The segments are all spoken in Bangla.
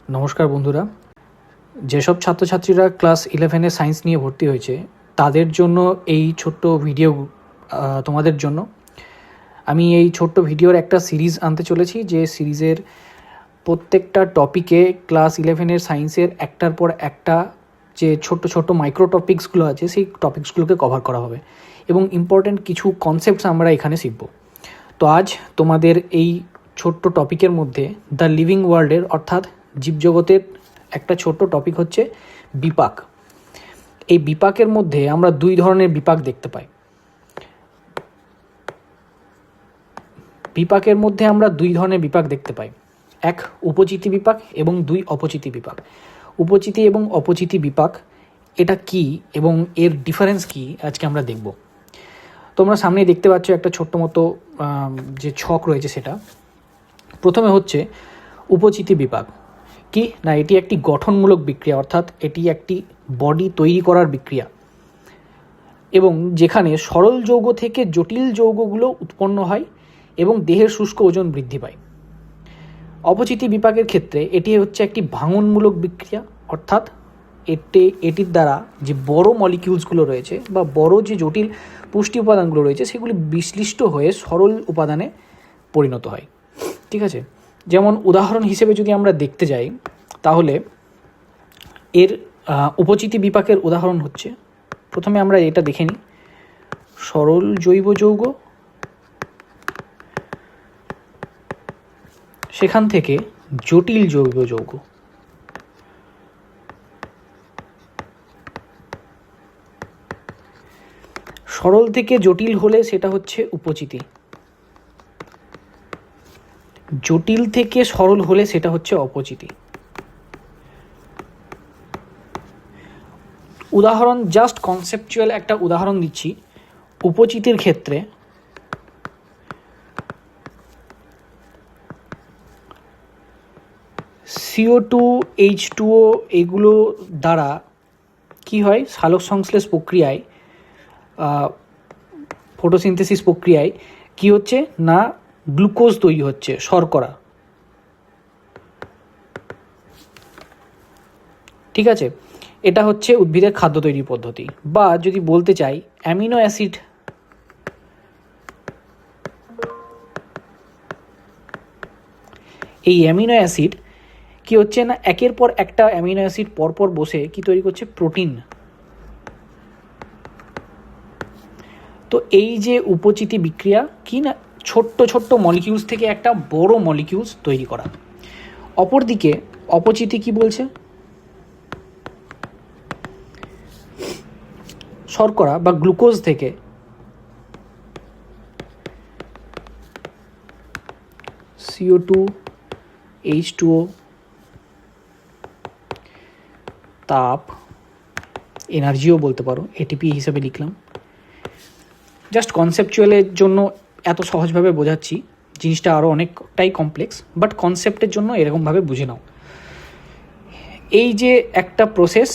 নমস্কার বন্ধুরা, যেসব ছাত্রছাত্রীরা ক্লাস 11-এ সায়েন্স নিয়ে ভর্তি হয়েছে তাদের জন্য এই ছোট্ট ভিডিও তোমাদের জন্য আমি এই ছোট্ট ভিডিওর একটা সিরিজ আনতে চলেছি, যে সিরিজের প্রত্যেকটা টপিকে ক্লাস 11-এর সায়েন্সের একটার পর একটা যে ছোট্ট ছোট্ট মাইক্রো টপিকসগুলো আছে সেই টপিকসগুলোকে কভার করা হবে এবং ইম্পর্ট্যান্ট কিছু কনসেপ্টস আমরা এখানে শিখব। তো আজ তোমাদের এই ছোট্ট টপিকের মধ্যে দ্য লিভিং ওয়ার্ল্ডের অর্থাৎ জীবজগতের একটা ছোট্ট টপিক হচ্ছে বিপাক। এই বিপাকের মধ্যে আমরা দুই ধরনের বিপাক দেখতে পাই। বিপাকের মধ্যে আমরা দুই ধরনের বিপাক দেখতে পাই, এক উপচিতি বিপাক এবং দুই অপচিতি বিপাক। উপচিতি এবং অপচিতি বিপাক এটা কি এবং এর ডিফারেন্স কি আজকে আমরা দেখব। তোমরা সামনে দেখতে পাচ্ছ একটা ছোট্ট মতো যে ছক রয়েছে, সেটা প্রথমে হচ্ছে উপচিতি বিপাক। কি না, এটি একটি গঠনমূলক বিক্রিয়া, অর্থাৎ এটি একটি বডি তৈরি করার বিক্রিয়া এবং যেখানে সরল যৌগ থেকে জটিল যৌগগুলো উৎপন্ন হয় এবং দেহের শুষ্ক ওজন বৃদ্ধি পায়। অপচিতি বিপাকের ক্ষেত্রে এটি হচ্ছে একটি ভাঙনমূলক বিক্রিয়া, অর্থাৎ এটির দ্বারা যে বড় মলিকিউলসগুলো রয়েছে বা বড় যে জটিল পুষ্টি উপাদানগুলো রয়েছে সেগুলি বিশ্লিষ্ট হয়ে সরল উপাদানে পরিণত হয়। ঠিক আছে, যেমন উদাহরণ হিসেবে যদি আমরা দেখতে যাই তাহলে এর উপচিতি বিপাকের উদাহরণ হচ্ছে, প্রথমে আমরা এটা দেখে নিই, সরল জৈব যৌগ, সেখান থেকে জটিল জৈব যৌগ। সরল থেকে জটিল হলে সেটা হচ্ছে উপচিতি, জটিল থেকে সরল হলে সেটা হচ্ছে অপচিতি। উদাহরণ, জাস্ট কনসেপচুয়াল একটা উদাহরণ দিচ্ছি। উপচিতির ক্ষেত্রে CO2, H2O এগুলো দ্বারা কি হয়, সালোক সংশ্লেষ প্রক্রিয়ায়, ফটোসিনথেসিস প্রক্রিয়ায় কি হচ্ছে না, গ্লুকোজ তৈরি হচ্ছে, শর্করা। ঠিক আছে, এটা হচ্ছে উদ্ভিদের খাদ্য তৈরির পদ্ধতি। বা যদি বলতে চাই অ্যামিনো অ্যাসিড, এই অ্যামিনো অ্যাসিড কি হচ্ছে না, একের পর একটা অ্যামিনো অ্যাসিড পরপর বসে কি তৈরি করছে, প্রোটিন। তো এই যে উপচিতি বিক্রিয়া কি না, ছোট্ট ছোট্ট মলিকিউলস থেকে একটা বড় মলিকিউলস তৈরি করা। অপরদিকে অপচিতি কি বলছে, শর্করা বা গ্লুকোজ থেকে CO2, H2O, তাপ, এনার্জিও বলতে পারো, এটিপি হিসেবে লিখলাম। জাস্ট কনসেপচুয়ালের জন্য এত সহজভাবে বোঝাচ্ছি, জিনিসটা আরও অনেকটাই কমপ্লেক্স, বাট কনসেপ্টের জন্য এরকমভাবে বুঝে নাও। এই যে একটা প্রসেস,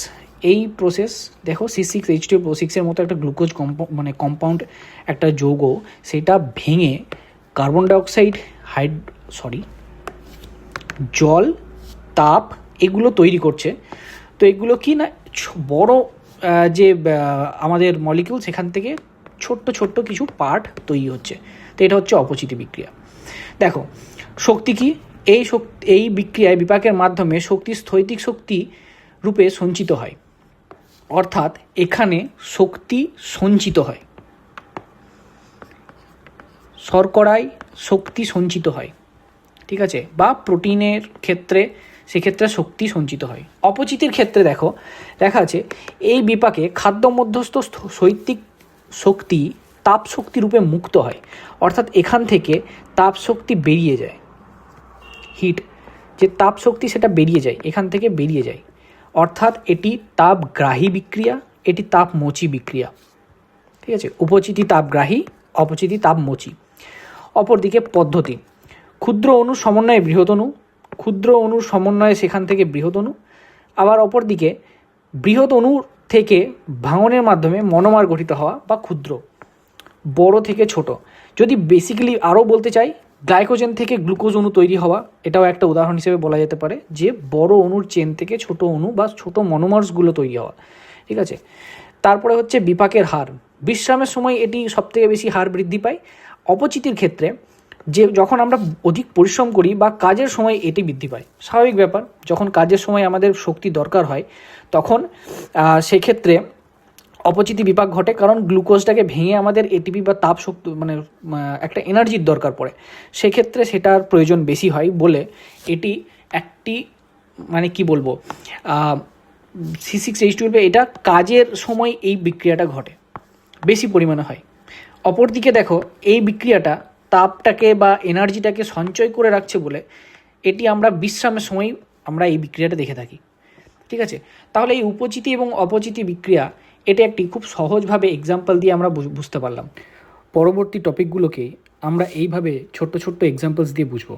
এই প্রসেস দেখো C6H12O6-এর মতো একটা গ্লুকোজ কম্পাউন্ড একটা যৌগ, সেটা ভেঙে কার্বন ডাইঅক্সাইড, জল, তাপ এগুলো তৈরি করছে। তো এগুলো কি না, বড় যে আমাদের মলিকিউল, সেখান থেকে ছোট্ট ছোট্ট কিছু পার্ট তৈরি হচ্ছে। তো এটা হচ্ছে অপচিতি বিক্রিয়া। দেখো শক্তি কি, এই বিক্রিয়ায় বিপাকের মাধ্যমে শক্তি স্থৈতিক শক্তি রূপে সঞ্চিত হয়, অর্থাৎ এখানে শক্তি সঞ্চিত হয়, শর্করায় শক্তি সঞ্চিত হয়। ঠিক আছে, বা প্রোটিনের ক্ষেত্রে সেক্ষেত্রে শক্তি সঞ্চিত হয়। অপচিতির ক্ষেত্রে দেখো দেখা আছে এই বিপাকে খাদ্য মধ্যস্থ শৈতিক শক্তি তাপ শক্তি রূপে মুক্ত হয়, অর্থাৎ এখান থেকে তাপ শক্তি বেরিয়ে যায়, হিট যে তাপ শক্তি সেটা বেরিয়ে যায়, এখান থেকে বেরিয়ে যায়, অর্থাৎ এটি তাপগ্রাহী বিক্রিয়া, এটি তাপমোচী বিক্রিয়া। ঠিক আছে, উপচিতি তাপগ্রাহী, অপচিতি তাপমোচী। অপরদিকে পদ্ধতি, ক্ষুদ্র অণু সমন্বয়ে বৃহৎ অণু, ক্ষুদ্র অণুর সমন্বয়ে সেখান থেকে বৃহৎ অণু, আবার অপরদিকে বৃহৎ অণুর থেকে ভাঙনের মাধ্যমে মনোমার গঠিত হওয়া বা ক্ষুদ্র, বড় থেকে ছোট। যদি বেসিক্যালি আরও বলতে চাই গ্লাইকোজেন থেকে গ্লুকোজ অণু তৈরি হওয়া, এটাও একটা উদাহরণ হিসেবে বলা যেতে পারে যে বড় অণুর চেন থেকে ছোট অণু বা ছোট মনোমার্সগুলো তৈরি হওয়া। ঠিক আছে, তারপরে হচ্ছে বিপাকের হার। বিশ্রামের সময় এটি সবথেকে বেশি হার বৃদ্ধি পায়। অপচিতির ক্ষেত্রে যে যখন আমরা অধিক পরিশ্রম করি বা কাজের সময় এটি বৃদ্ধি পায়, স্বাভাবিক ব্যাপার, যখন কাজের সময় আমাদের শক্তি দরকার হয় তখন সেক্ষেত্রে অপচিতি বিপাক ঘটে, কারণ গ্লুকোজটাকে ভেঙে আমাদের এটিপি বা তাপ শক্তি মানে একটা এনার্জির দরকার পড়ে, সেক্ষেত্রে সেটার প্রয়োজন বেশি হয় বলে এটি একটি মানে কি বলবো C6H12 এটা কাজের সময় এই বিক্রিয়াটা ঘটে, বেশি পরিমাণে হয়। অপরদিকে দেখো এই বিক্রিয়াটা তাপটাকে বা এনার্জিটাকে সঞ্চয় করে রাখছে বলে এটি আমরা বিশ্রামের সময় আমরা এই বিক্রিয়াটা দেখে থাকি। ঠিক আছে, তাহলে এই উপচিতি এবং অপচিতি বিক্রিয়া এটা একটি খুব সহজভাবে এক্সাম্পল দিয়ে আমরা বুঝতে পারলাম। পরবর্তী টপিকগুলোকে আমরা এইভাবে ছোট্ট ছোট্ট এক্সাম্পলস দিয়ে বুঝবো।